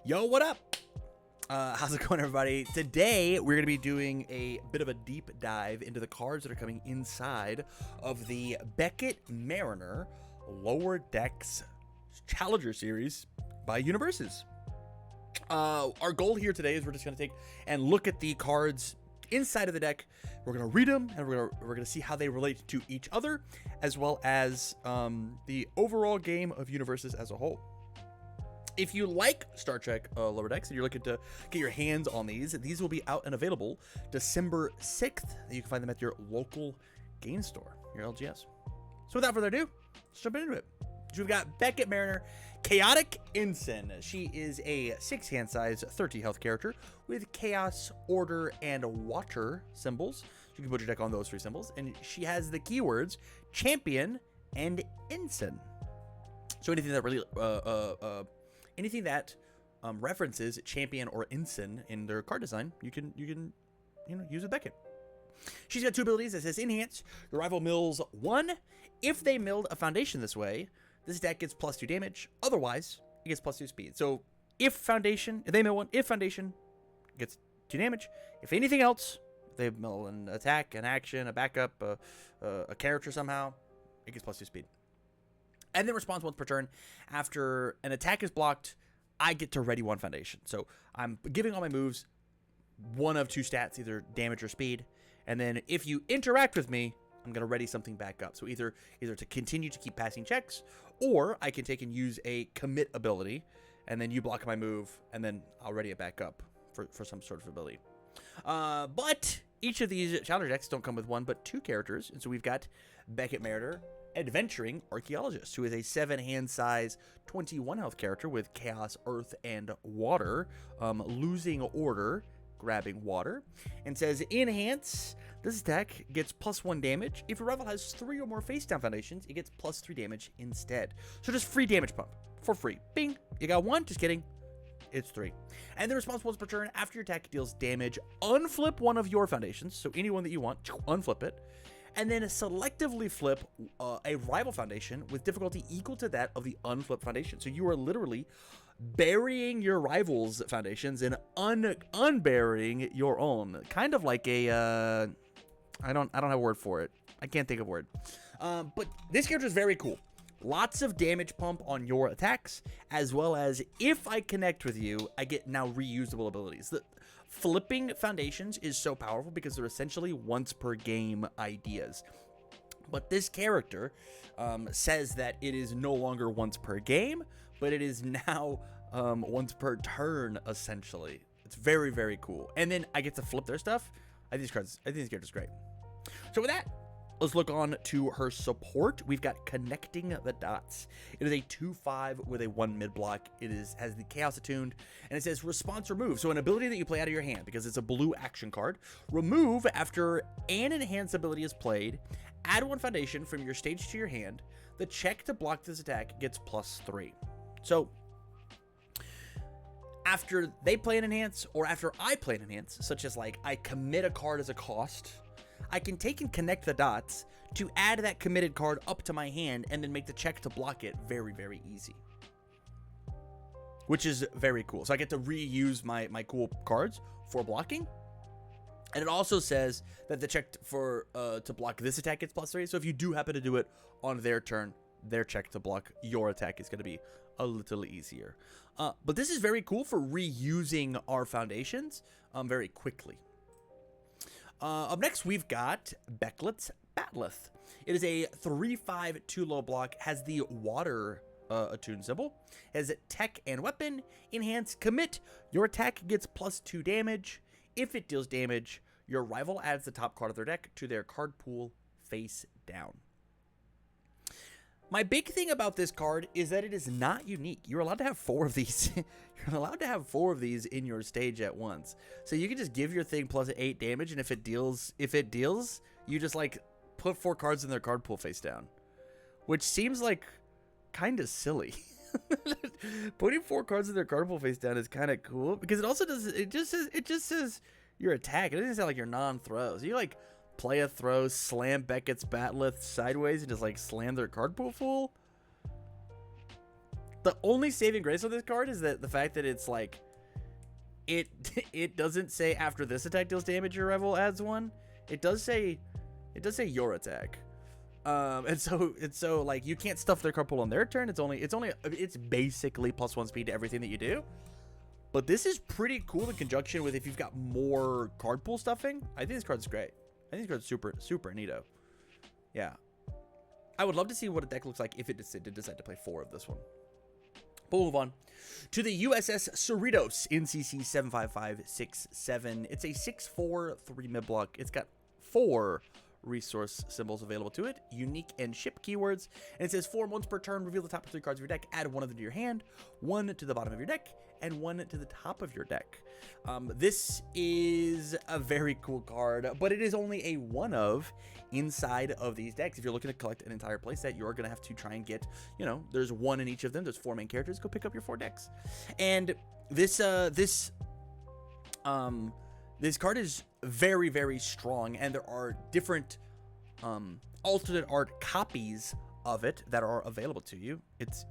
Yo, what up? How's it going, everybody? Today, we're going to be doing a bit of a deep dive into the cards that are coming inside of the Beckett Mariner Lower Decks Challenger Series by UniVersus. Our goal here today is we're just going to take and look at the cards inside of the deck. We're going to read them, and we're going to see how they relate to each other, as well as the overall game of UniVersus as a whole. If you like Star Trek Lower Decks and you're looking to get your hands on these will be out and available December 6th. You can find them at your local game store, your LGS. So without further ado, let's jump into it. So we've got Beckett Mariner, Chaotic Ensign. She is a 6-hand size, 30 health character with Chaos, Order, and Water symbols. You can put your deck on those 3 symbols. And she has the keywords Champion and Ensign. So anything that really anything that references Champion or Ensign in their card design, you can use with Beckett. She's got 2 abilities that says Enhance. Your rival mills 1. If they milled a foundation this way, this deck gets +2 damage. Otherwise, it gets +2 speed. So if they mill 1, if foundation gets 2 damage. If anything else, they mill an attack, an action, a backup, a character somehow, it gets +2 speed. And then responds once per turn. After an attack is blocked, I get to ready 1 foundation. So I'm giving all my moves 1 of 2 stats, either damage or speed. And then if you interact with me, I'm going to ready something back up. So either to continue to keep passing checks, or I can take and use a commit ability, and then you block my move, and then I'll ready it back up for some sort of ability. But each of these challenger decks don't come with 1 but 2 characters. And so we've got Beckett Mariner, Adventuring Archaeologist, who is a 7-hand size, 21 health character with Chaos, Earth, and Water, losing Order, grabbing Water, and says Enhance. This deck gets +1 damage. If your rival has 3 or more face down foundations, it gets +3 damage instead. So just free damage pump for free. Bing, you got 1. Just kidding. It's 3. And the response once per turn after your attack deals damage. Unflip 1 of your foundations, so anyone that you want, unflip it. And then selectively flip a rival foundation with difficulty equal to that of the unflipped foundation. So you are literally burying your rival's foundations and unburying your own. Kind of like a, I don't have a word for it. I can't think of a word. But this character is very cool. Lots of damage pump on your attacks, as well as if I connect with you, I get now reusable abilities. The flipping foundations is so powerful because they're essentially once per game ideas. But this character says that it is no longer once per game, but it is now once per turn, essentially. It's very, very cool. And then I get to flip their stuff. I think this character's great. So with that, let's look on to her support. We've got Connecting the Dots. It is a 2/5 with a 1 mid block. It has the Chaos attuned, and it says Response Remove. So an ability that you play out of your hand, because it's a blue action card. Remove after an enhanced ability is played. Add 1 foundation from your stage to your hand. The check to block this attack gets +3. So after they play an enhance, or after I play an enhance, such as like I commit a card as a cost, I can take and connect the dots to add that committed card up to my hand and then make the check to block it very, very easy. Which is very cool. So I get to reuse my cool cards for blocking. And it also says that the check to block this attack gets +3. So if you do happen to do it on their turn, their check to block your attack is going to be a little easier. But this is very cool for reusing our foundations very quickly. Up next, we've got Beckett's Batleth. It is a 3/5 2-low block, has the Water attuned symbol, has Tech and Weapon, Enhance, Commit. Your attack gets +2 damage. If it deals damage, your rival adds the top card of their deck to their card pool face down. My big thing about this card is that it is not unique. You're allowed to have 4 of these. You're allowed to have 4 of these in your stage at once. So you can just give your thing +8 damage, and if it deals, you just like put 4 cards in their card pool face down, which seems like kind of silly. Putting 4 cards in their card pool face down is kind of cool because it also does. It just says your attack. It doesn't sound like your non-throws. You like play a throw, slam Beckett's Batleth sideways, and just like slam their card pool full. The only saving grace on this card is that the fact that it's like, it doesn't say after this attack deals damage, your rival adds 1. It does say your attack. And so like you can't stuff their card pool on their turn. It's basically +1 speed to everything that you do. But this is pretty cool in conjunction with if you've got more card pool stuffing. I think this card's great. I think this card's super neato. Yeah. I would love to see what a deck looks like if it did decide to play 4 of this one. But we'll move on to the USS Cerritos NCC 75567. It's a 6/4 3 mid block. It's got 4 resource symbols available to it, unique and ship keywords, and it says 4 once per turn, reveal the top 3 cards of your deck, add 1 of them to your hand, 1 to the bottom of your deck, and 1 to the top of your deck. This is a very cool card, but it is only a 1 of inside of these decks. If you're looking to collect an entire playset, you're going to have to try and get, there's 1 in each of them. There's 4 main characters. Go pick up your 4 decks. And this card is very, very strong, and there are different alternate art copies of it that are available to you. It's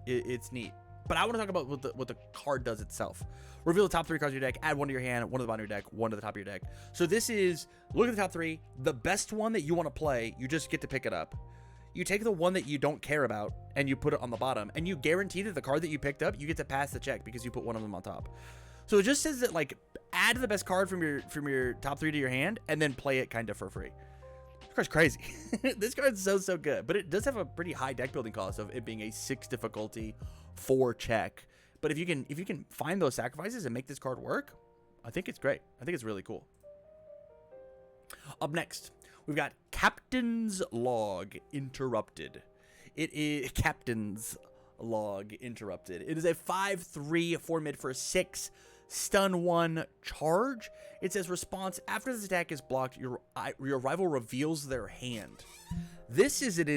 neat. But I want to talk about what the card does itself. Reveal the top 3 cards of your deck, add 1 to your hand, 1 to the bottom of your deck, 1 to the top of your deck. So this is, look at the top 3, the best one that you want to play, you just get to pick it up. You take the one that you don't care about and you put it on the bottom, and you guarantee that the card that you picked up, you get to pass the check because you put 1 of them on top. So it just says that, like, add the best card from your top 3 to your hand and then play it kind of for free. This card's crazy. This card's so good, but it does have a pretty high deck building cost of it being a 6 difficulty 4 check. But if you can find those sacrifices and make this card work, I think it's great. I think it's really cool. Up next, we've got Captain's Log Interrupted. It is Captain's Log Interrupted. It is a 5/3 4 mid for 6 stun 1 charge. It says response after this attack is blocked, your rival reveals their hand. This is an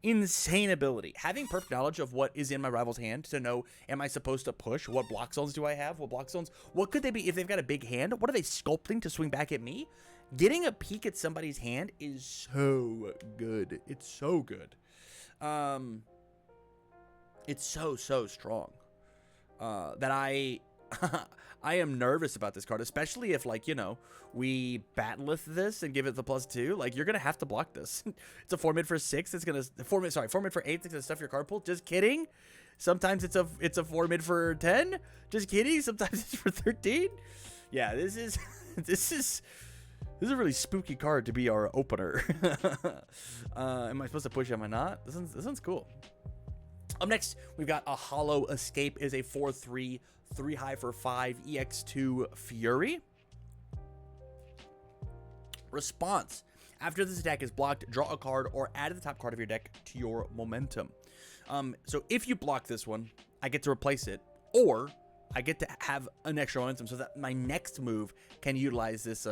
insane ability. Having perfect knowledge of what is in my rival's hand to know, am I supposed to push? What block zones do I have? What could they be if they've got a big hand? What are they sculpting to swing back at me? Getting a peek at somebody's hand is so good. It's so good. It's so strong. That I am nervous about this card, especially if, like, we battleth this and give it the +2. Like, you're gonna have to block this. It's a 4 mid for 6. It's gonna 4 mid for 8. It's gonna stuff your card pool. Just kidding. Sometimes it's a 4 mid for 10. Just kidding. Sometimes it's for 13. Yeah, this is a really spooky card to be our opener. Am I supposed to push? Am I not? This one's cool. Up next, we've got a Hollow Escape. Is a 4/3 3 high for 5 EX2 Fury. Response: after this attack is blocked, draw a card or add the top card of your deck to your momentum. So if you block this one, I get to replace it, or I get to have an extra momentum so that my next move can utilize this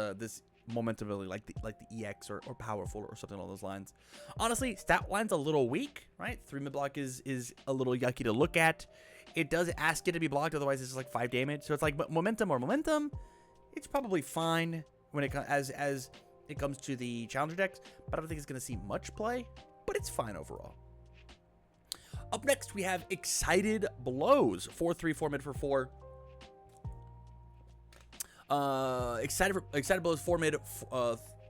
momentum ability, like the EX or powerful or something along those lines. Honestly, stat line's a little weak, right? 3 mid block is a little yucky to look at. It does ask it to be blocked, otherwise it's just like 5 damage. So it's like, but momentum, it's probably fine when it as it comes to the challenger decks, but I don't think it's going to see much play, but it's fine overall. Up next, we have Excited Blows, 4/3 4 mid for 4. Excited Blows 4 mid,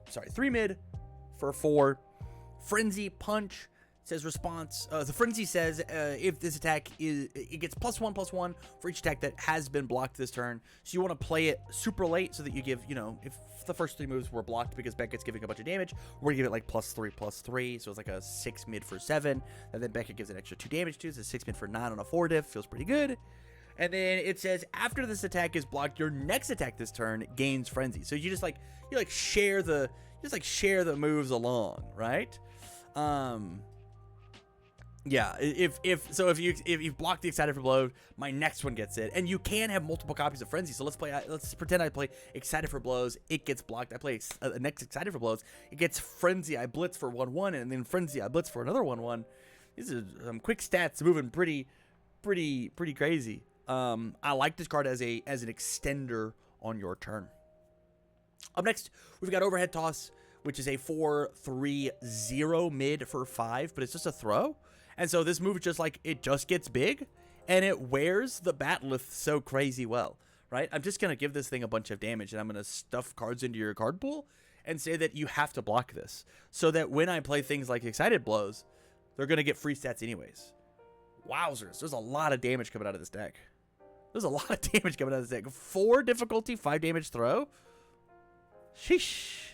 3 mid for 4. Frenzy Punch says response. The Frenzy says if this attack it gets +1/+1 for each attack that has been blocked this turn. So you want to play it super late so that you give, if the first 3 moves were blocked because Beckett's giving a bunch of damage, we're gonna give it like +3/+3. So it's like a 6 mid for 7, and then Beckett gives an extra 2 damage to. So 6 mid for 9 on a 4 diff feels pretty good. And then it says after this attack is blocked, your next attack this turn gains Frenzy. So you share the moves along, right? Yeah, if you block the Excited for Blow, my next one gets it, and you can have multiple copies of Frenzy. So let's pretend I play Excited for Blows, it gets blocked. I play next Excited for Blows, it gets Frenzy. I blitz for 1/1, and then Frenzy. I blitz for another 1/1. These are some quick stats moving pretty crazy. I like this card as an extender on your turn. Up next, we've got Overhead Toss, which is a 4/3 0 mid for 5, but it's just a throw. And so this move just like, it just gets big, and it wears the Bat'leth so crazy well, right? I'm just going to give this thing a bunch of damage, and I'm going to stuff cards into your card pool and say that you have to block this, so that when I play things like Excited Blows, they're going to get free stats anyways. Wowzers, there's a lot of damage coming out of this deck. There's a lot of damage coming out of this deck. 4 difficulty, 5 damage throw. Sheesh.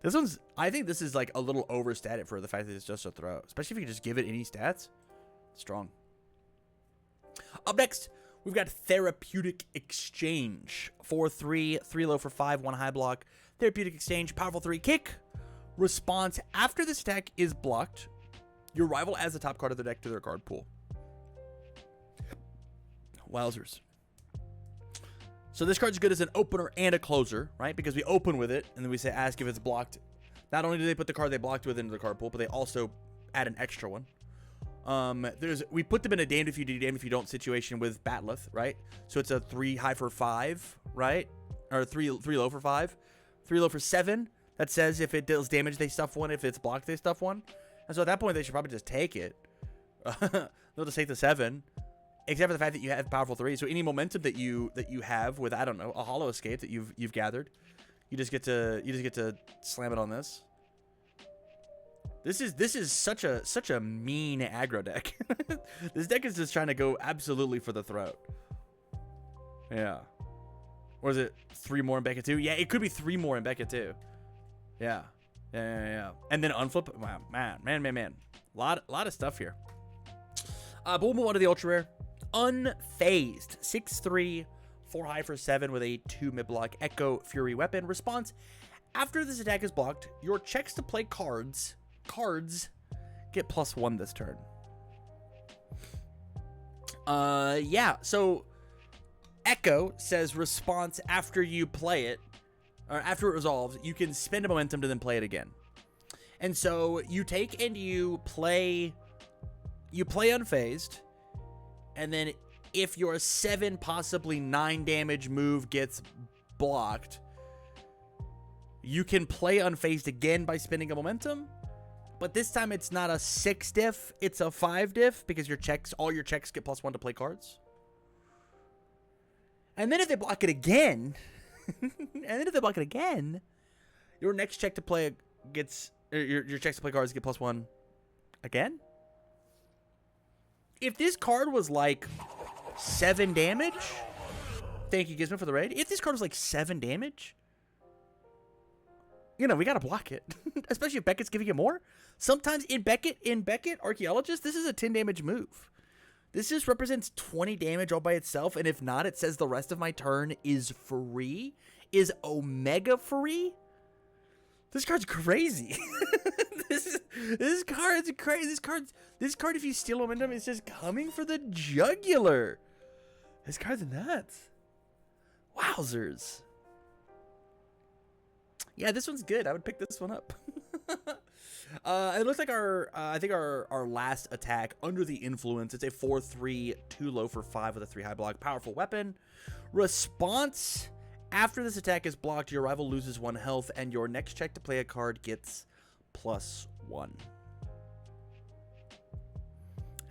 This one's, I think this is like a little overstated for the fact that it's just a throw. Especially if you can just give it any stats. Strong. Up next, we've got Therapeutic Exchange. 4/3, 3 low for 5, 1 high block. Therapeutic Exchange, powerful 3 kick. Response, after this attack is blocked, your rival adds the top card of the deck to their card pool. Wowzers. So this card's good as an opener and a closer, right? Because we open with it, and then we say ask if it's blocked. Not only do they put the card they blocked with into the card pool, but they also add an extra one. We put them in a damned if you do, damned if you don't situation with Bat'leth, right? So it's a 3 high for 5, right? Or 3 low for 5. 3 low for 7. That says if it deals damage, they stuff 1. If it's blocked, they stuff 1. And so at that point, they should probably just take it. They'll just take the 7. Except for the fact that you have powerful 3, so any momentum that you have with, I don't know, a Hollow Escape that you've gathered, you just get to slam it on this. This is such a mean aggro deck. This deck is just trying to go absolutely for the throat. Yeah. Or is it 3 more in Beckett too? Yeah, it could be 3 more in Beckett too. Yeah. And then unflip. Wow, man. Lot of stuff here. But we'll move on to the ultra rare. Unfazed, 6/3, 4 high for 7 with a 2 mid block Echo Fury weapon. Response, after this attack is blocked, your checks to play cards get +1 this turn. Yeah, so Echo says response after you play it, or after it resolves, you can spend a momentum to then play it again. And so you take and you play unfazed, and then if your 7, possibly 9 damage move gets blocked, you can play unfazed again by spending a momentum. But this time it's not a 6 diff, it's a 5 diff, because all your checks get +1 to play cards. And then if they block it again, your next check to play gets, your checks to play cards get +1 again. If this card was like 7 damage, thank you, Gizmo, for the raid. If this card was like 7 damage, we gotta block it. Especially if Beckett's giving you more. Sometimes in Beckett, Archaeologist, this is a 10 damage move. This just represents 20 damage all by itself, and if not, it says the rest of my turn is free, is Omega free. This card's crazy. This card's crazy. This card, if you steal momentum, is just coming for the jugular. This card's nuts. Wowzers. Yeah, this one's good. I would pick this one up. It looks like I think our last attack, Under the Influence. It's a 4/3, 2 low for 5 with a 3 high block, powerful weapon. Response. After this attack is blocked, your rival loses 1 health, and your next check to play a card gets +1.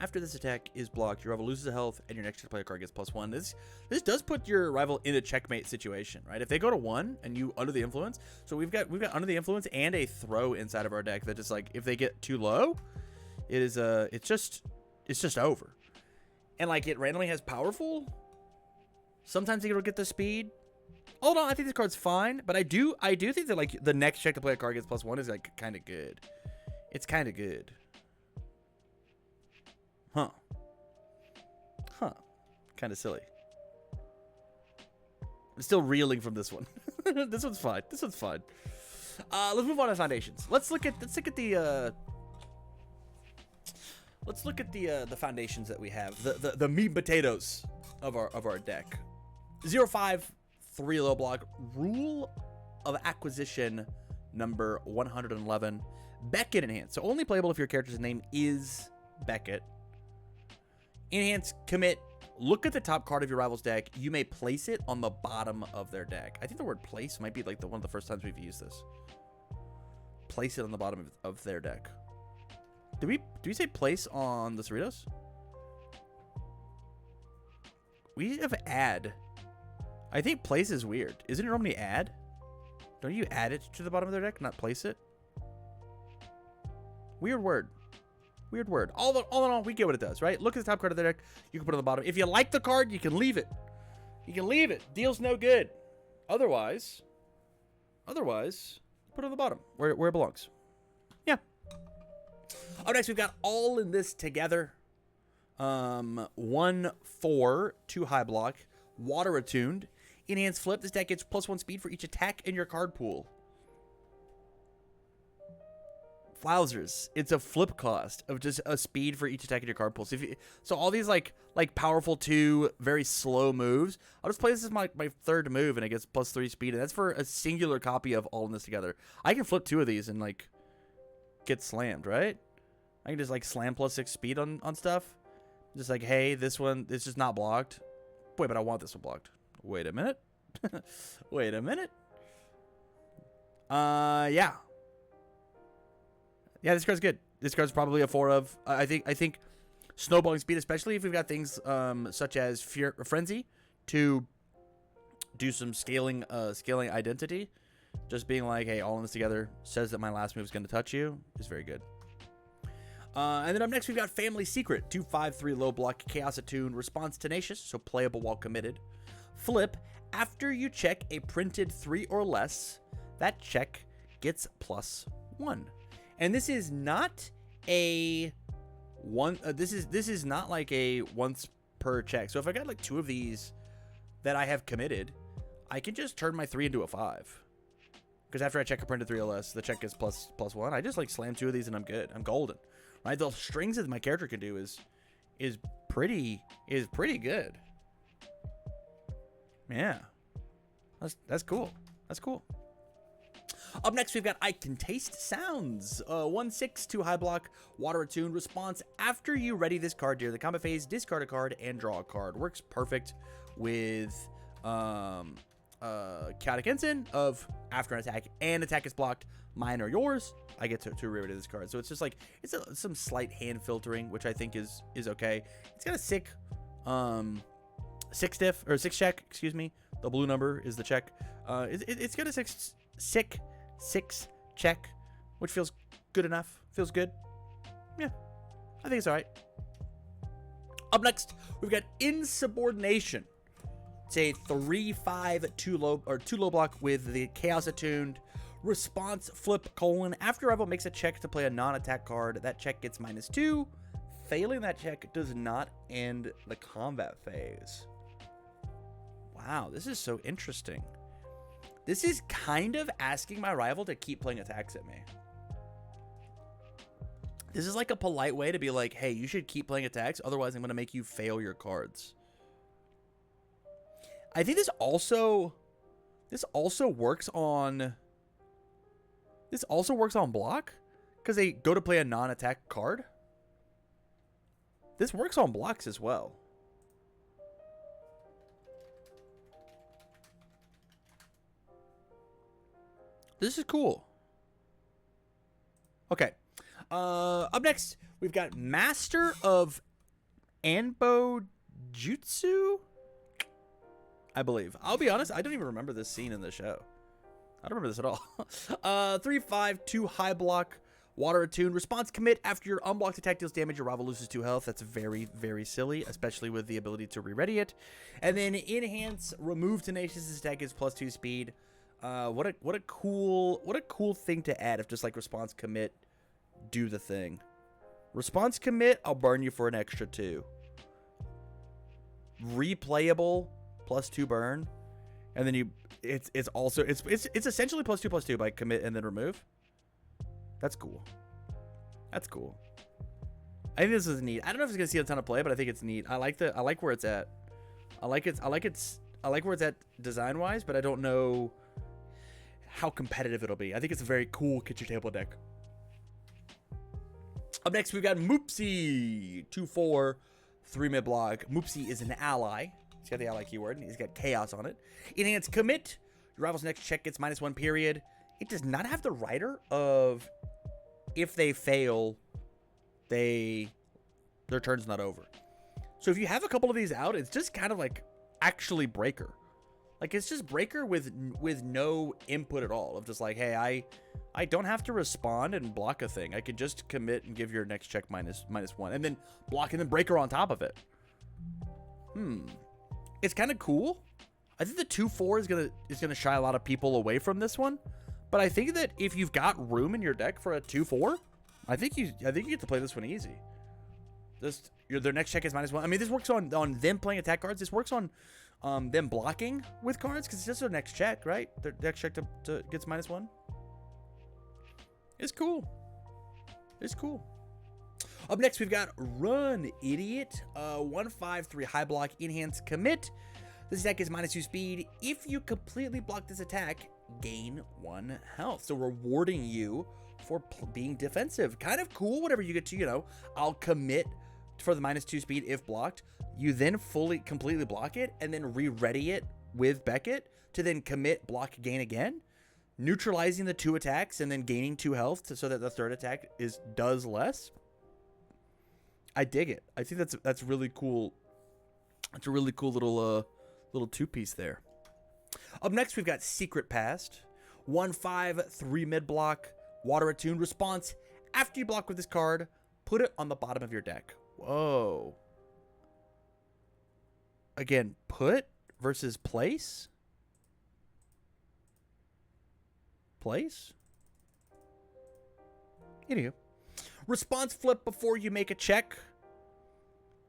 After this attack is blocked, your rival loses a health, and your next check to play a card gets +1. This does put your rival in a checkmate situation, right? If they go to 1 and you Under the Influence, so we've got Under the Influence and a throw inside of our deck that just like if they get too low, it's just over. And like it randomly has powerful. Sometimes it'll get the speed. Hold on, I think this card's fine, but I do think that like the next check to play a card gets +1 is like kind of good. It's kind of good. Huh. Kind of silly. I'm still reeling from this one. This one's fine. Let's move on to foundations. Let's look at the foundations that we have. The meat and potatoes of our deck. 0/5. 3 low block, Rule of Acquisition number 111, Beckett Enhance. So only playable if your character's name is Beckett. Enhance, commit, look at the top card of your rival's deck. You may place it on the bottom of their deck. I think the word place might be like one of the first times we've used this. Place it on the bottom of their deck. Do we say place on the Cerritos? We have add. I think place is weird. Isn't it normally add? Don't you add it to the bottom of their deck, not place it? Weird word. Weird word. All in all, we get what it does, right? Look at the top card of the deck. You can put it on the bottom. If you like the card, you can leave it. You can leave it. Deal's no good. Otherwise, put it on the bottom where it belongs. Yeah. Up next, we've got All in This Together. 1/4, 2 high block, water attuned. Enhanced flip. This deck gets +1 speed for each attack in your card pool. Wowzers. It's a flip cost of just a speed for each attack in your card pool. So all these like powerful 2, very slow moves. I'll just play this as my third move and it gets +3 speed. And that's for a singular copy of All in This Together. I can flip 2 of these and like get slammed, right? I can just like slam +6 speed on stuff. Just like, hey, this one, it's just not blocked. Wait, but I want this one blocked. Wait a minute. Wait a minute. Yeah. Yeah, this card's good. This card's probably a 4 of. I think snowballing speed, especially if we've got things such as Frenzy to do some scaling identity. Just being like, hey, All in This Together says that my last move is going to touch you is very good. And then up next, we've got Family Secret. 2/5/3 low block, Chaos Attune, response tenacious, so playable while committed. Flip, after you check a printed 3 or less, that check gets +1. And this is not a one. This is not like a once per check. So if I got like 2 of these that I have committed, I can just turn my 3 into a 5. Because after I check a printed 3 or less, the check gets +1. I just like slam 2 of these and I'm good. I'm golden. Right? The strings that my character can do is pretty good. Yeah. That's cool. That's cool. Up next, we've got I Can Taste Sounds. 1/6, 2 high block, water attuned. Response, after you ready this card during the combat phase, discard a card and draw a card. Works perfect with Chaotic Ensign of after an attack and attack is blocked, mine or yours, I get to re-ready this card. So it's just like, it's some slight hand filtering, which I think is okay. It's got a sick 6 check, excuse me. The blue number is the check. It's got a sick 6 check, which feels good enough. Feels good. Yeah, I think it's all right. Up next, we've got Insubordination. It's a 3/5 2 low block with the Chaos Attuned. Response, flip, : after rival makes a check to play a non-attack card, that check gets -2. Failing that check does not end the combat phase. Wow, this is so interesting. This is kind of asking my rival to keep playing attacks at me. This is like a polite way to be like, hey, you should keep playing attacks, otherwise I'm going to make you fail your cards. I think this also works on block, because they go to play a non-attack card. This works on blocks as well. This is cool. Okay. Up next, we've got Master of Anbo Jutsu, I believe. I'll be honest, I don't even remember this scene in the show. I don't remember this at all. 3/5 2 high block, water attuned. Response, commit, after your unblocked attack deals damage, your rival loses 2 health. That's very, very silly, especially with the ability to re-ready it. And then enhance, remove tenacious. This attack is +2 speed. What a cool thing to add if just like response, commit, do the thing. Response, commit, I'll burn you for an extra 2. Replayable, +2 burn. And then it's essentially +2/+2 by commit and then remove. That's cool. That's cool. I think this is neat. I don't know if it's gonna see a ton of play, but I think it's neat. I like where it's at. I like where it's at design wise, but I don't know how competitive it'll be. I think it's a very cool kitchen table deck. Up next, we've got Moopsie. 2/4, 3 mid block. Moopsie is an ally. He's got the ally keyword, and he's got chaos on it. Enhance, commit. Your rival's next check gets -1 period. It does not have the rider of if they fail, their turn's not over. So if you have a couple of these out, it's just kind of like actually breaker. Like it's just breaker with no input at all. Of just like, hey, I don't have to respond and block a thing. I can just commit and give your next check -1, and then block and then breaker on top of it. It's kind of cool. I think the 2/4 is gonna shy a lot of people away from this one. But I think that if you've got room in your deck for a 2/4, I think you get to play this one easy. Their next check is -1. I mean, this works on them playing attack cards. This works on them blocking with cards because it's just their next check, right? Their next check to gets -1. It's cool. It's cool. Up next, we've got Run, Idiot. 1/5/3 high block, enhance, commit. This attack is -2 speed. If you completely block this attack, gain 1 health. So rewarding you for being defensive. Kind of cool whenever you get to, you know, I'll commit for the -2 speed if blocked. You then completely block it and then re-ready it with Beckett to then commit, block, gain again. Neutralizing the 2 attacks and then gaining 2 health so that the third attack does less. I dig it. I think that's really cool. It's a really cool little 2-piece there. Up next, we've got Secret Past. 1/5/3 mid block. Water Attune response. After you block with this card, put it on the bottom of your deck. Whoa. Again, put versus place? Place? Anywho. Response flip before you make a check.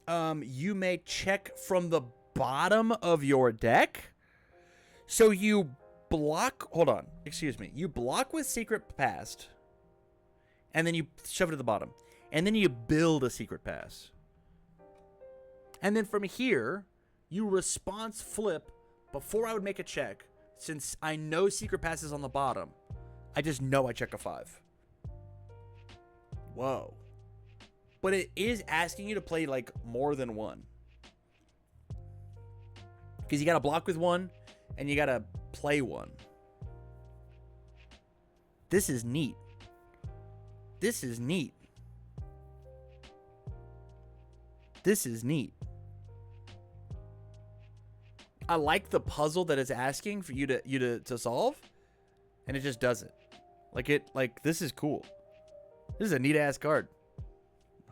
You may check from the bottom of your deck. So you block, hold on, excuse me. You block with Secret Past, and then you shove it to the bottom. And then you build a Secret Pass. And then from here, you response flip before I would make a check. Since I know Secret Pass is on the bottom, I just know I check a 5. Whoa. But it is asking you to play like more than one. Because you got to block with one and you got to play one. This is neat. This is neat. This is neat. I like the puzzle that it's asking for you to solve, and it just does it. Like this is cool. This is a neat ass card.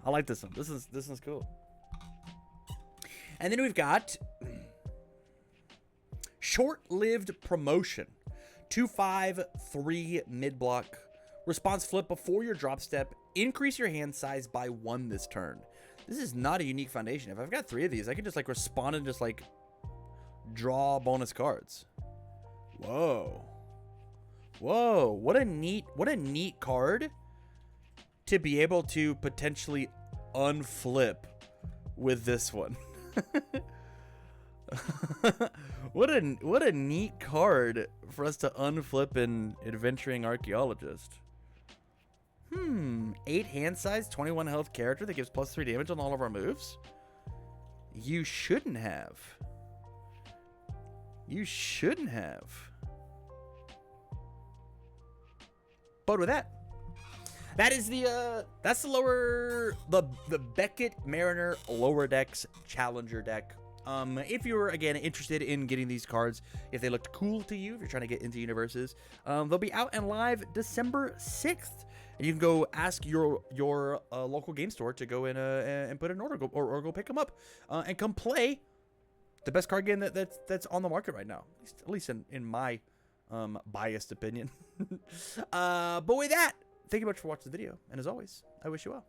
I like this one. This one's cool. And then we've got Short-Lived Promotion. 2/5/3 mid block. Response flip before your drop step. Increase your hand size by 1 this turn. This is not a unique foundation. If I've got 3 of these, I can just like respond and just like draw bonus cards. Whoa. Whoa. What a neat card to be able to potentially unflip with this one. What a neat card for us to unflip in Adventuring Archaeologist. 8 hand size, 21 health character that gives +3 damage on all of our moves. You shouldn't have. You shouldn't have. But with that, that is that's the Beckett Mariner Lower Decks Challenger deck. If you're again interested in getting these cards, if they looked cool to you, if you're trying to get into UniVersus, they'll be out and live December 6th. And you can go ask your local game store to go in and put an order, or go pick them up, and come play the best card game that's on the market right now, at least in my biased opinion. But with that, thank you much for watching the video, and as always, I wish you well.